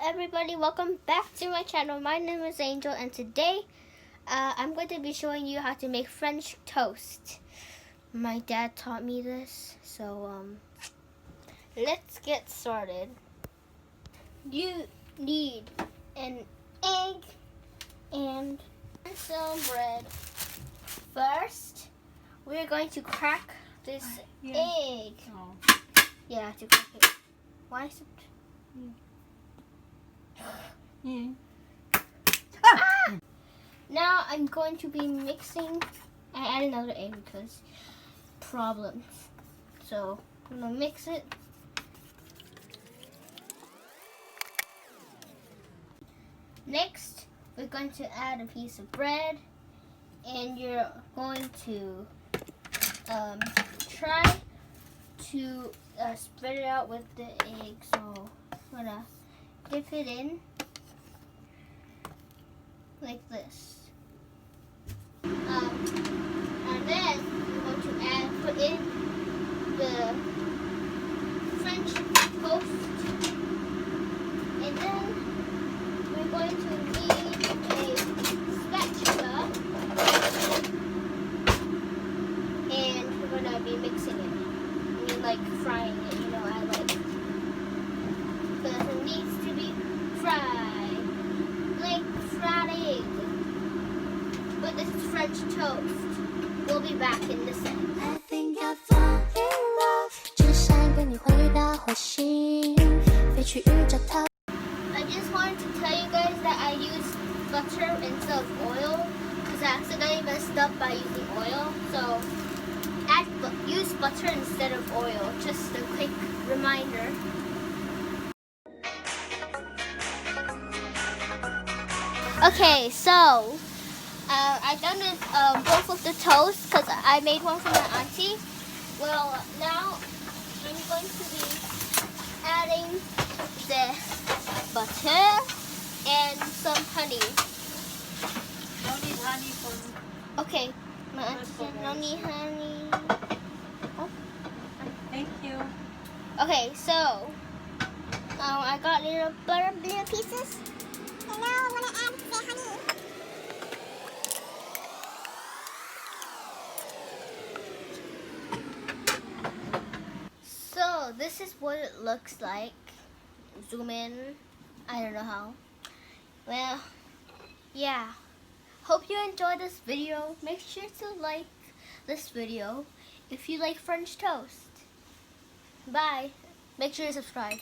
everybody, welcome back to my channel. My name is Angel and today I'm going to be showing you how to make French toast. My dad taught me this, so let's get started. You need an egg and some bread. First, we're going to crack this egg. Oh. Yeah, to crack it. Why is it? Now I'm going to be mixing. I add another egg because problems. So I'm gonna mix it. Next, we're going to add a piece of bread, and you're going to try to spread it out with the egg. So I'm gonna dip it in like this. And then we're going to put in the French toast. And then we're going to need a spatula. And we're going to be mixing it. I mean, like frying it, you know, I like. Because it needs to be fried. Like fried egg. But this is French toast. We'll be back in a second. I think I'll fall in love. 只想跟你回到火星，飞去宇宙逃。 I just wanted to tell you guys that I used butter instead of oil because I accidentally messed up by using oil. So use butter instead of oil. Just a quick reminder. Okay, so I done both of the toast because I made one for my auntie. Well, now I'm going to be adding the butter and some honey. No need honey for me. Okay, my auntie said no need honey. Oh. Thank you. Okay, so I got little butter pieces. And now I'm gonna add the honey. So this is what it looks like. Zoom in. I don't know how. Well, yeah. Hope you enjoyed this video. Make sure to like this video if you like French toast. Bye. Make sure to subscribe.